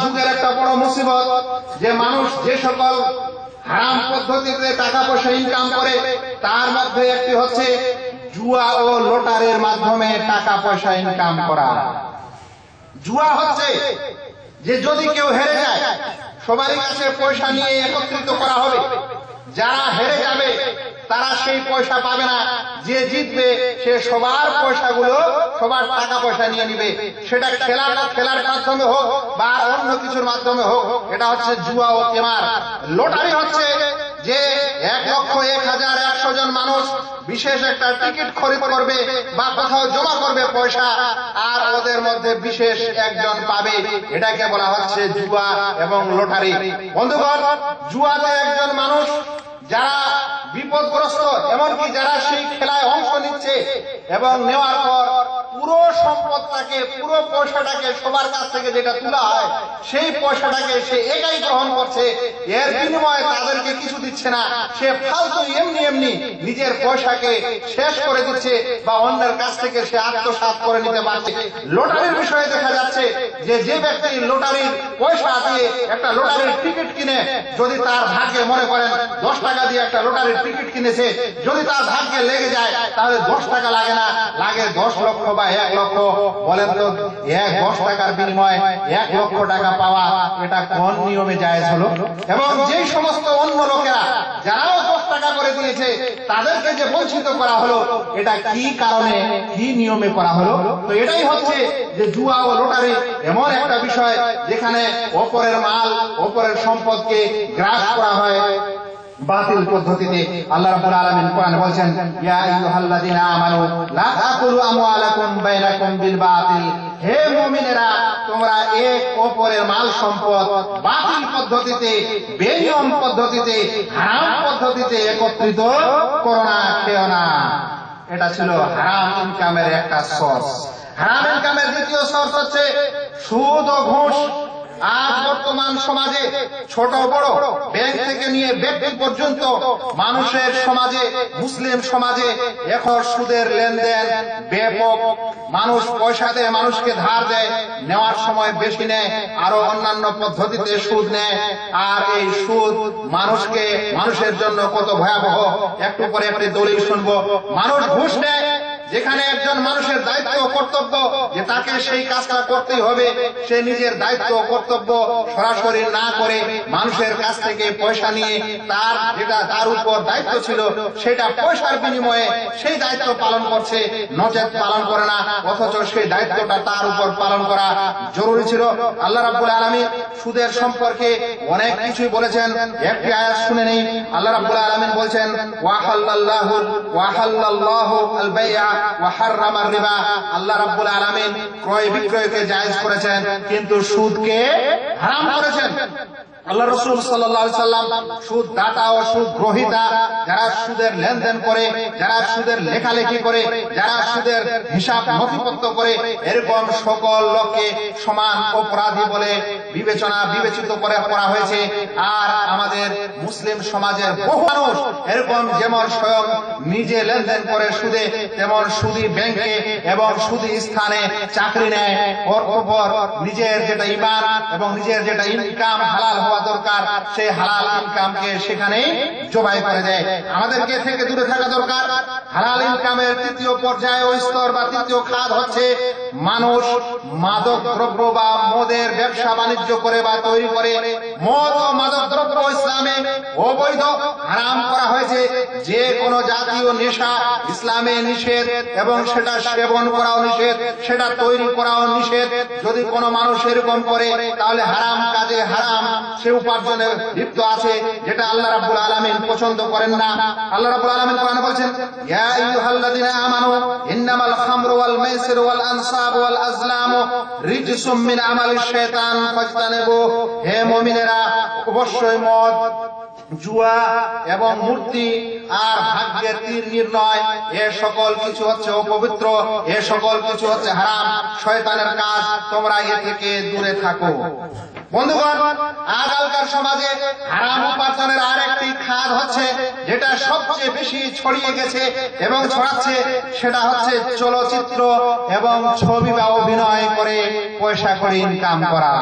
যুগের একটা বড় মুসিবত যে মানুষ যে সকল হারাম পদ্ধতিতে টাকা পয়সা ইনকাম করে তার মধ্যে একটি হচ্ছে জুয়া ও লটারির মাধ্যমে টাকা পয়সা ইনকাম করা। জুয়া হচ্ছে যে যদি কেউ হেরে যায় সবার কাছে পয়সা নিয়ে একত্রিত করা হবে, যারা হেরে যাবে তারা সেই পয়সা পাবে না, যে জিতবে সে সবার পয়সাগুলো সবার টাকা পয়সা নিয়ে নিবে। সেটা খেলার মাধ্যমে হোক বা অন্য কিছুর মাধ্যমে হোক, এটা হচ্ছে জুয়া ও কেমার। লটারি হচ্ছে যে 1,01,100 জন মানুষ বিশেষ একটা টিকিট খরিদ করবে বা কোথাও জমা করবে পয়সা, আর ওদের মধ্যে বিশেষ একজন পাবে, এটাকে বলা হচ্ছে জুয়া এবং লটারি। বন্ধুগণ, জুয়াতে একজন মানুষ যারা বিপদগ্রস্ত, এমনকি যারা সেই খেলায় অংশ নিচ্ছে এবং নেওয়ার পর পুরো সম্পদটাকে পুরো পয়সাটাকে সবার কাছ থেকে যেটা তোলা হয় সেই পয়সাটাকে সে একাই গ্রহণ করছে, এর বিনিময়ে তাদেরকে কিছু দিচ্ছে না, সে ফালতু এমনি নিজের পয়সাকে শেষ করে দিচ্ছে বা অন্যের কাছ থেকে সে আত্মসাৎ করে নিতে পারছে। লটারির বিষয়ে দেখা যাচ্ছে যে ব্যক্তি লটারির পয়সা দিয়ে একটা লটারির টিকিট কিনে, যদি তার ভাগ্যে মনে করেন 10 টাকা দিয়ে একটা লটারির টিকিট কিনেছে, যদি তার ভাগ্যে লেগে যায় তাহলে 10 টাকা লাগে না, লাগে 10 লক্ষ বা 1 লক্ষ। বলেন তো 10 টাকার বিনিময়ে 1 লক্ষ টাকা পাওয়া, এটা কোন নিয়মে জায়েজ হলো? এবং যেই সমস্ত অন্য লোকেরা যারাও 10 টাকা করে দিয়েছে তাদেরকে যে বঞ্চিত করা হলো, এটা কি কারণে কি নিয়মে করা হলো? তো এটাই হচ্ছে যে জুয়া ও লটারি এমন একটা বিষয় যেখানে অপরের মাল অপরের সম্পদকে গ্রাস করা হয় বাতিল পদ্ধতিতে। আল্লাহ রাব্বুল আলামিন কোরআনে বলেছেন, ইয়া আইয়ুহাল্লাযীনা আমানু লা তাকুলু আমওয়ালাকুম বাইনাকুম বিল বাতিল, হে মুমিনেরা তোমরা এক অপরের মাল সম্পদ বাতিল পদ্ধতিতে, বেনিয়ম পদ্ধতিতে, হারাম পদ্ধতিতে একত্রিত করো না, খেও না। এটা ছিল হারাম ইনকামের একটা সোর্স। হারাম ইনকামের দ্বিতীয় সোর্স হচ্ছে সুদ ও ঘুষ। আজ বর্তমান সমাজে ছোট বড় ব্যাংক থেকে নিয়ে ব্যক্তি পর্যন্ত মানুষের সমাজে, মুসলিম সমাজে এখন সুদের লেনদেন ব্যাপক। মানুষ পয়সা দেয়, মানুষকে ধার দেয়, নেওয়ার সময় বেশি নেয়, আরো অন্যান্য পদ্ধতিতে সুদ নেয়। আর এই সুদ মানুষের জন্য কত ভয়াবহ, একটু পরে একটি দলিল শুনবো। মানুষ ঘুষ নেয়, যেখানে একজন মানুষের দায়িত্ব কর্তব্য যে তাকে সেই কাজটা করতেই হবে, সে নিজের দায়িত্ব কর্তব্য সরাসরি না করে মানুষের কাছ থেকে পয়সা নিয়ে তার যেটা তার উপর দায়িত্ব ছিল সেটা পয়সার বিনিময়ে সেই দায়িত্ব পালন করছে, নচেত পালন করে না, অথচ সেই দায়িত্বটা তার উপর পালন করা জরুরি ছিল। আল্লাহ রাব্বুল আলামিন সুদের সম্পর্কে অনেক কিছুই বলেছেন, একটি আয়াত শুনে নেই। আল্লাহ রাব্বুল আলামিন বলছেন, ওয়াহাল্লাল্লাহু আল বাই'a ওয়া হাররামার রিবা। আল্লাহ রাব্বুল আলামিন ক্রয় বিক্রয়কে জায়েজ করেছেন কিন্তু সুদকে হারাম করেছেন। আল্লাহ রাসূল সাল্লাল্লাহু আলাইহি সাল্লাম সুদ দাতা ও সুদ গ্রহীতা, যারা সুদের লেনদেন করে, যারা সুদের লেখালেখি করে, যারা সুদের হিসাব নথিপত্র করে, এরকম সকল লোককে সমান অপরাধী বলে বিবেচিত করা হয়েছে। আর আমাদের মুসলিম সমাজের বহু মানুষ এরকম, যেমন স্বয়ং নিজে লেনদেন করে সুদে, তেমন সুদী ব্যাংকে এবং সুদী স্থানে চাকরি নেয়, অর্থপর নিজের যেটা ঈমান এবং নিজের যেটা ইনকাম হালাল হওয়া দরকার সেই হালাল ইনকামকে সেখানেই জবাই করে দেয়। আমাদেরকে থেকে দূরে থাকা দরকার। হালাল ইনকামের তৃতীয় পর্যায়ে ও স্তর বা তৃতীয় খাত হচ্ছে মানুষ মাদক দ্রব্য বা মদের ব্যবসা বাণিজ্য করে বা তৈরি করে। মদ ও মাদক দ্রব্য ইসলামে অবৈধ, হারাম করা হয়েছে। যে কোনো জাতীয় নেশা ইসলামে নিষেধ এবং সেটা সেবন করাও নিষেধ, সেটা তৈরি করাও নিষেধ। যদি কোনো মানুষ এরকম করে তাহলে হারাম কাজে হারাম সে উপার্জনে লিপ্ত আছে, যেটা আল্লাহ রাব্বুল আলামিন পছন্দ করেন না। আল্লাহ রাব্বুল আলামিন কোরআনে বলেছেন, ইয়া আইয়ুহাল্লাযীনা আমানু ইন্নামাল খামরু ওয়াল মাইসিরু ওয়াল আনসাবু ওয়াল আজলামু রিজসুম মিন আমালিশ শাইতান ফাজতানিবু। হে মুমিনেরা, অবশ্যই মদ, জুয়া এবং মূর্তি আর ভাগ্যের তীর নির্ণয়, এ সকল কিছু হচ্ছে অপবিত্র, এ সকল কিছু হচ্ছে হারাম, শয়তানের কাজ, তোমরা এ থেকে দূরে থাকো। বন্ধুগণ, আজকালকার সমাজে হারাম উপার্জনের আরেকটি খাত হচ্ছে যেটা সবচেয়ে বেশি ছড়িয়ে গেছে এবং ছড়াচ্ছে, সেটা হচ্ছে চলচ্চিত্র এবং ছবি বা অভিনয় করে পয়সা করে ইনকাম করা।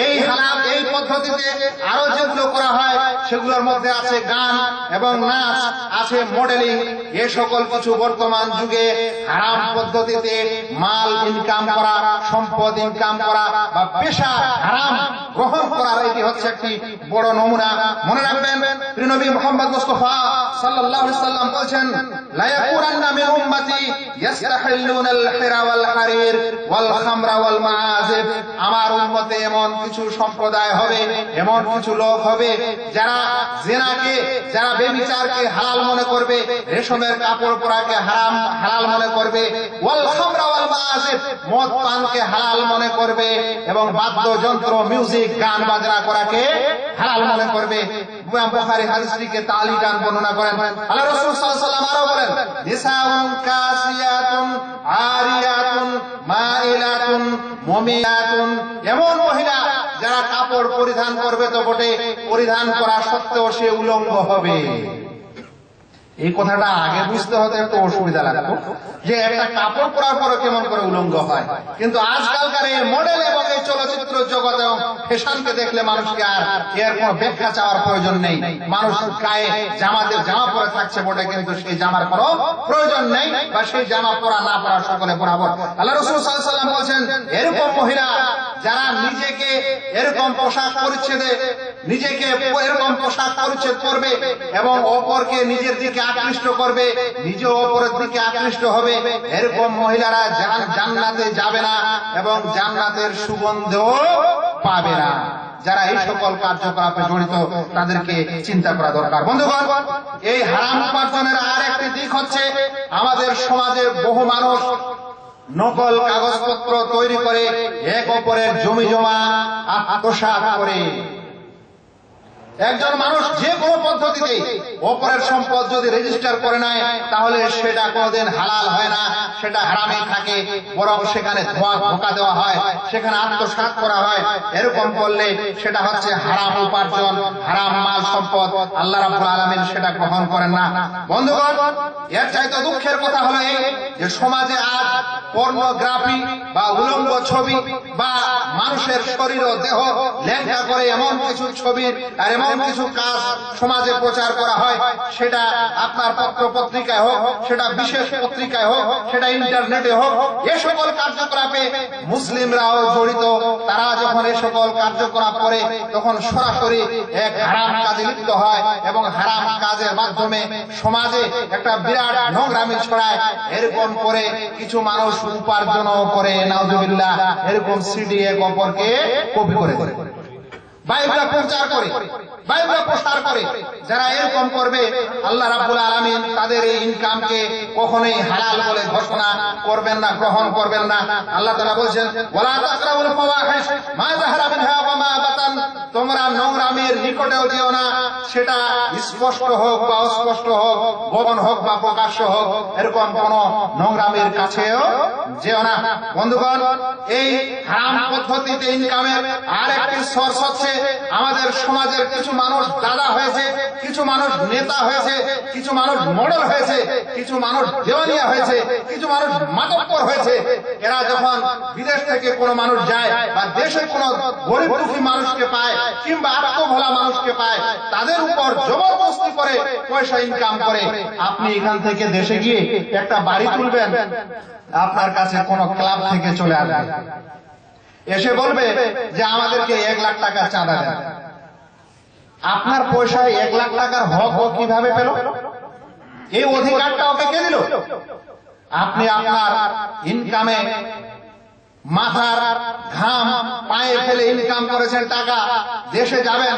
এই হারাম এই পদ্ধতিতে আরো যেগুলো করা হয় সেগুলোর মধ্যে আছে গান এবং নাচ, আছে মডেলিং। এ সকল কিছু বর্তমান যুগে হারাম পদ্ধতিতে মাল ইনকাম করা, সম্পদ ইনকাম করা বা পেশা হারাম গ্রহণ করার এটি হচ্ছে একটি বড় নমুনা। মনে রাখবেন, প্রিয় নবী মুহাম্মদ মুস্তাফা সাল্লাল্লাহু আলাইহি সাল্লাম বলেছেন, লা ইয়াকুনান্না মিন উম্মতি ইস্তাহিল্লুনাল হিরা ওয়াল হারির ওয়াল খামরা ওয়াল মাআজিব। আমার উম্মতে এমন কিছু সম্প্রদায় হবে, এমন কিছু লোক হবে যারা জিনাকে, যারা ব্যভিচারকে হালাল মনে করবে, রেশমের কাপড় পরাকে হালাল মনে করবে, ওয়াল খামরা ওয়াল মাআজিব মদ পানকে হালাল মনে করবে, এবং বাদ্যযন্ত্র মিউজিক গান বাজনা করাকে হালাল মনে করবে। বুখারী হাদিসটিকে তালিকান বর্ণনা করেন। আল্লাহ রাসূল সাল্লাল্লাহু আলাইহি ওয়াসাল্লাম আরো বলেন, নিসাউন কাসিয়াতুন আরিয়াতুন মাইলাতুন মুমিয়াতুন। এমন মহিলা যারা কাপড় পরিধান করবে তো বটে, পরিধান করা সত্ত্বেও সে উলঙ্গ হবে। এই কথাটা আগে বুঝতে হতে একটু অসুবিধা লাগতো যে একটা কাপড় পরার পরে কেমন করে উলঙ্গ হয়, কিন্তু আজকালকার এই মডেল এবং এই চলচ্চিত্র জগৎ এবং ফ্যাশনকে দেখলে মানুষকে আর এর কোনো ব্যাখ্যা চাওয়ার প্রয়োজন নেই। মানুষ গায়ে জামা পরে থাকছে বটে, কিন্তু সেই জামার কোনো প্রয়োজন নেই, বা সেই জামা পরা না পরা সকলে বরাবর। আল্লাহ রাসূল সাল্লাল্লাহু আলাইহি ওয়াসাল্লাম বলেছেন, এরকম মহিলা যারা নিজেকে এরকম পোশাক পরিচ্ছেদে, নিজেকে এরকম পোশাক পরিচ্ছেদ করবে এবং অপরকে নিজের দিকে আকৃষ্ট করবে, নিজে অপরের দিকে আকৃষ্ট হবে, এরকম মহিলারা জান্নাতে যাবে না এবং জান্নাতের সুগন্ধও পাবে না। যারা এই সকল কার্যকলাপে জড়িত তাদেরকে চিন্তা করা দরকার। বন্ধুগণ, এই হারাম উপার্জনের আর একটি দিক হচ্ছে, আমাদের সমাজের বহু মানুষ নকল কাগজপত্র তৈরি করে এক অপরের জমি জমা আত্মসাৎ করে। একজন মানুষ যে কোনো পদ্ধতিতে অপরের সম্পদ যদি রেজিস্টার করে নেয়, তাহলে সেটা কোনোদিন হালাল হয় না, সেটা হারামে থাকে, বরং সেখানে ধোঁকা দেওয়া হয়, সেখানে আত্মসাৎ করা হয়। এরকম করলে সেটা হচ্ছে হারাম উপার্জন, হারাম মাল সম্পদ। আল্লাহ রাব্বুল আলামিন সেটা গ্রহণ করেন না। বন্ধুগণ, এর চাইতে দুঃখের কথা হলো এই যে সমাজে আজ পর্নোগ্রাফি বা উলঙ্গ ছবি বা মানুষের শরীর ও দেহ লেখা করে এমন কিছু ছবির আর এমন কিছু কাজ সমাজে প্রচার করা হয়, সেটা আপনার পত্র পত্রিকায় হোক, সেটা বিশেষ পত্রিকায় হোক, সেটা ইন্টারনেটে হোক, এ সকল কার্যকলাপে মুসলিমরাও জড়িত। তারা যখন এ সকল কার্যকলাপ করে তখন সরাসরি এক হারাম কাজে লিপ্ত হয় এবং হারাম কাজের মাধ্যমে সমাজে একটা বিরাট নোংরামি ছড়ায়। এরকম করে কিছু মানুষ উপার্জনও করে, নাউজুবিল্লাহ, এরকম সিডি এক অপরকে কপি করে বাইবেল প্রচার করে, বাইবেল প্রচার করে। যারা এরকম করবে, আল্লাহ রাব্বুল আলামিন তাদের এই ইনকামকে কখনোই হালাল বলে ঘোষণা করবেন না, গ্রহণ করবেন না। আল্লাহ তাআলা বলেন, ওয়ালা তাকরাবুল ফাওয়াহিশ মা যাহারা মিনহা ওয়া মা বাতান। তোমরা নোংরামির নিকটেও যেও না, সেটা স্পষ্ট হোক বা অস্পষ্ট হোক, গোপন হোক বা প্রকাশ্য হোক, এরকম কোন নোংরামির কাছেও যেও না। বন্ধুগণ, এই হারাম পদ্ধতিতে ইনকামের আর একটি সোর্স হচ্ছে আমাদের সমাজের কিছু মানুষ দাদা হয়েছে, কিছু মানুষ নেতা হয়েছে, কিছু মানুষ মডেল হয়েছে, কিছু মানুষ দেওয়ানিয়া হয়েছে, কিছু মানুষ মাতব্বর হয়েছে। এরা যখন বিদেশ থেকে কোনো মানুষ যায় বা দেশে কোনো গরিব দুঃখী মানুষকে পায় কিংবা আত্মভোলা মানুষকে পায়, তাদের উপর জবরদস্তি করে পয়সা ইনকাম করে। আপনি এখান থেকে দেশে গিয়ে একটা বাড়ি তুলবেন, আপনার কাছে কোনো ক্লাব থেকে চলে আসবে, এসে বলবে যে আমাদেরকে 1 লাখ টাকা চাঁদা দেন। আপনার পয়সায় 1 লাখ টাকার হক কিভাবে পেল? এই অধিকারটা ওকে কে দিল? আপনি আপনার ইনকামে মাথার ঘাম পায়ে ফেলে ইনকাম করেছেন টাকা, দেশে যাবেন,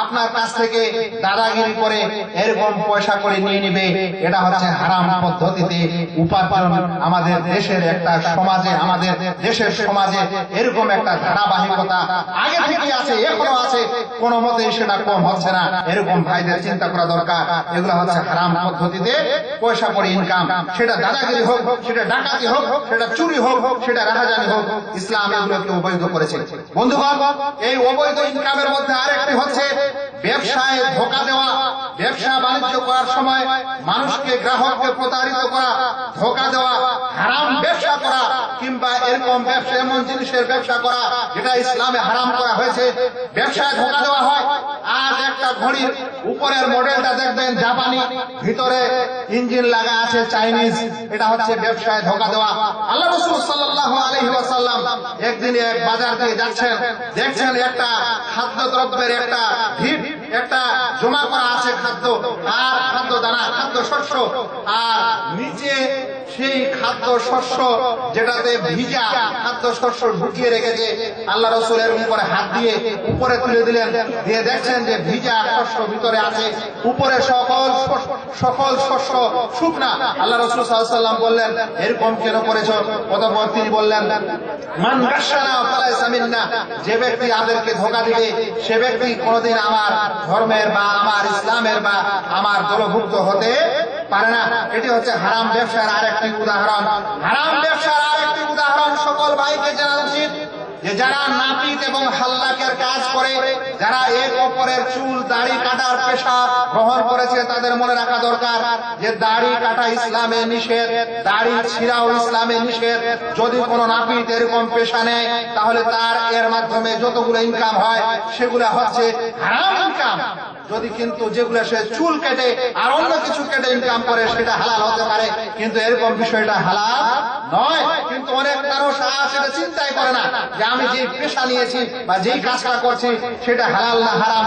আপনার কাছ থেকে দাদাগিরি করে এরকম পয়সা করে নিয়ে নিবে। এটা হচ্ছে হারাম পদ্ধতিতে উপার্জন। আমাদের দেশের একটা সমাজে, আমাদের দেশের সমাজে এরকম একটা ধারাবাহিকতা আগে থেকে আছে, এখনো আছে, কোনো মতেই সেটা কম হচ্ছে না। এরকম ভাইদের চিন্তা করা দরকার। এগুলো হচ্ছে হারাম পদ্ধতিতে পয়সা করে ইনকাম। সেটা দাদাগিরি হোক, সেটা ডাকাতি হোক, সেটা চুরি হোক, সেটা রাহাজানি হোক, ইসলাম এগুলোকে অবৈধ করেছে। বন্ধুগণ, এই অবৈধ ইনকামের মধ্যে আরেকটি হচ্ছে ব্যবসায় ধোঁকা দেওয়া। ব্যবসা বাণিজ্য করার সময় মানুষকে, গ্রাহককে প্রতারিত করা, ধোঁকা দেওয়া, হারাম ব্যবসা করা কিংবা এরকম ব্যবসা, এমন জিনিসের ব্যবসা করা যেটা ইসলামে হারাম করা হয়েছে, ব্যবসায় ধোঁকা দেওয়া হয়। আজ একটা ঘড়ির উপরের মডেলটা দেখবেন জাপানি, ভিতরে ইঞ্জিন লাগা আছে চাইনিজ, এটা হচ্ছে ব্যবসায় ধোঁকা দেওয়া। আল্লাহ রাসূল সাল্লাল্লাহু আলাইহি ওয়াসাল্লাম একদিন এক বাজার দিয়ে যাচ্ছেন, দেখছেন একটা খাদ্যদ্রব্যের একটা ভিড়, একটা জমা করা আছে খাদ্য আর খাদ্য দানা, খাদ্য শস্য, আর নিচে সেই খাদ্য শস্য যেটাতে ভিজা খাদ্য শস্য ঢুকিয়ে রেখেছে। আল্লাহ রাসূলের উপরে হাত দিয়ে উপরে তুলে দিলেন, দিয়ে দেখছেন যে ভিজা শস্য ভিতরে আছে, উপরে সকল শস্য শুকনা। আল্লাহ রাসূল সাল্লাল্লাহু আলাইহি ওয়াসাল্লাম বললেন, এরকম কেন করেছো? অতঃপর তিনি বললেন, মান গাশশানা ফালাইসা মিন্না, যে ব্যক্তি আমাদেরকে ধোঁকা দিবে সে ব্যক্তি কোনোদিন আমার ধর্মের বা আমার ইসলামের বা আমার দলভুক্ত হতে পারে না। এটি হচ্ছে হারাম ব্যবসার আরেকটি উদাহরণ। হারাম ব্যবসার আরেকটি উদাহরণ সকল ভাইকে জানা উচিত যে যারা নাপিত এবং হাল্লাকের কাজ করে, যারা এক অপরের চুল দাড়ি কাটার পেশা গ্রহণ করেছে, তাদের মনে রাখা দরকার যে দাড়ি কাটা ইসলামে নিষেধ, দাড়ি ছিঁড়াও ইসলামে নিষেধ। যদি কোনো নাপিত এরকম পেশা নেয় তাহলে তার এর মাধ্যমে যতগুলো ইনকাম হয় সেগুলো হচ্ছে হারাম ইনকাম। যদি কিন্তু যেগুলো সে চুল কেটে আর অন্য কিছু কেটে ইনকাম করে সেটা হালাল হতে পারে, কিন্তু এরকম বিষয়টা হালাল নয়। কিন্তু অনেক মানুষ সেটা চিন্তাই করে না যে আমি যে পেশা নিয়েছি বা যেই কাজটা করছি সেটা হালাল না হারাম।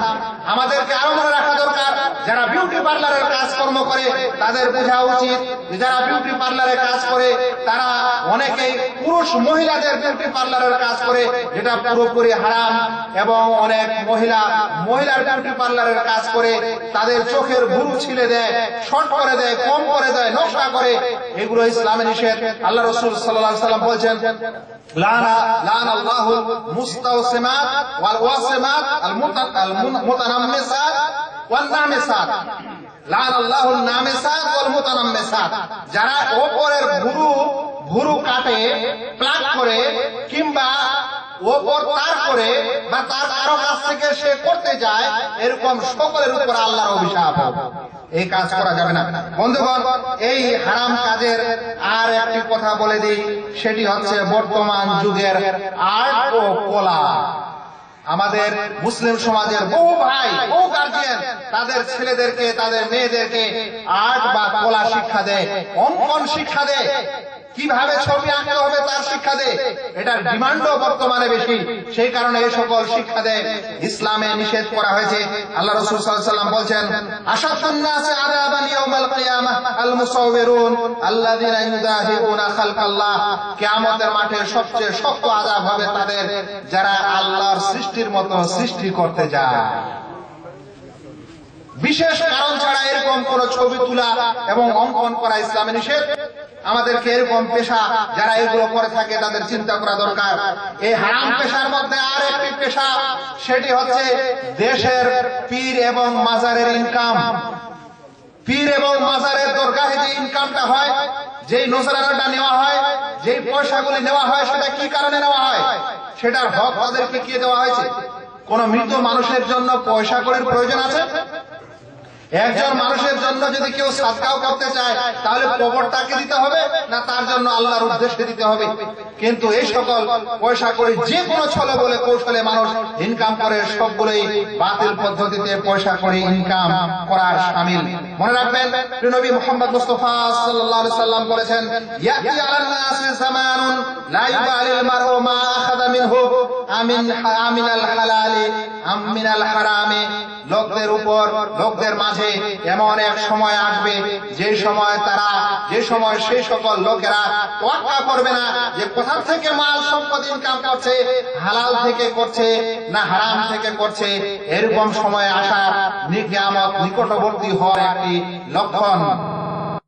আমাদেরকে আরো মনে রাখা দরকার, যারা বিউটি পার্লারের কাজকর্ম করে তাদের বোঝা উচিত যে যারা বিউটি পার্লারে কাজ করে তারা অনেকেই পুরুষ মহিলাদের বিউটি পার্লারের কাজ করে, যেটা পুরোপুরি হারাম। এবং অনেক মহিলার বিউটি পার্লারের কাজ করে তাদের চোখের ভুরু ছিলে দেয়, শর্ট করে দেয়, কম করে দেয়, নকশা করে, এগুলো ইসলামে নিষেধ। আল্লাহ রাসূল সাল্লাল্লাহু আলাইহি ওয়াসাল্লাম বলেছেন, লানাল্লাহুল মুস্তাওসিমাত ওয়াল ওয়াসিমাত আল মুতানাম্মিসাত ওয়ান নামিসাত, লানাল্লাহুল নামিসাত ওয়াল মুতানাম্মিসাত, যারা ওপরের ভুরু কাটে, প্লাক করে কিংবা ওপর তার করে বা তার কারো কাছ থেকে সে করতে যায়, এরকম সকলের উপর আল্লাহর অভিশাপ। এই কাজ করা যাবে না। বন্ধুগণ, এই হারাম কাজের আর একটি কথা বলে দিই, সেটি হচ্ছে বর্তমান যুগের আর্ট ও কলা। আমাদের মুসলিম সমাজের বহু ভাই, বহু গার্জিয়ান তাদের ছেলেদেরকে, তাদের মেয়েদেরকে আর্ট বা কলা শিক্ষা দেয়, অঙ্কন শিক্ষা দেয়, কিভাবে ছবি আঁকতে হবে তার শিক্ষা দেয়। এটার ডিমান্ডও বর্তমানে বেশি, সেই কারণে এই সকল শিক্ষা দেয় ইসলামে নিষেধ করা হয়েছে। আল্লাহ রাসূল সাল্লাল্লাহু আলাইহি ওয়াসাল্লাম বলেছেন, আশাদ্দুন নাসি আযাবান ইয়াউমাল কিয়ামাহ আল মুসাওয়িরুন আল্লাযিনা ইউদাহিউনা খালকাল্লাহ, কিয়ামতের মাঠে সবচেয়ে শক্ত আযাব হবে তাদের যারা আল্লাহর সৃষ্টির মতো সৃষ্টি করতে যায়। বিশেষ কারণ ছাড়া এরকম কোন ছবি তোলা এবং অঙ্কন করা ইসলামে নিষেধ। আমাদেরকে এরকম পেশা যারা এগুলো করে থাকে তাদের চিন্তা করা দরকার। এই হারাম পেশার মধ্যে আর একটি পেশা, সেটি হচ্ছে দেশের পীর এবং মাজারের ইনকাম। পীর এবং মাজারের দরগাহে যে ইনকামটা হয়, যেই নজরানাটা নেওয়া হয়, যেই পয়সাগুলি নেওয়া হয়, সেটা কি কারণে নেওয়া হয়? সেটার হক তাদেরকে কে দেওয়া হয়েছে? কোন মৃত মানুষের জন্য পয়সা কড়ির প্রয়োজন আছে? একজন মানুষের জন্য যদি কেউ সাদকাও করতে চায় তাহলে কবরটাকে দিতে হবে না তার জন্য আল্লাহর উদ্দেশ্যে দিতে হবে? কিন্তু এই সকল পয়সা করে যে কোনো ছলে বলে কৌশলে মানুষ ইনকাম করে, সবগুলোই বাতিল পদ্ধতিতে পয়সা করে ইনকাম করার শামিল। মনে রাখবেন, নবী মুহাম্মদ মুস্তাফা সাল্লাল্লাহু আলাইহি সাল্লাম বলেছেন, ইয়াতি আলান নাসি জামানুন লা ইবালিল মারউ মা আখাযা মিনহু আমিনাল হালালি আমিনাল হারামি। লোকদের উপর, লোকদের মাঝে এমন এক সময় আসবে যে সময় সেই সকল লোকেরা তোয়াক্কা করবে না যে কোথা থেকে মাল সম্পদ ইনকাম করছে, হালাল থেকে করছে না হারাম থেকে করছে। এরকম সময় আসা কিয়ামত নিকটবর্তী হওয়ার একটি লক্ষণ।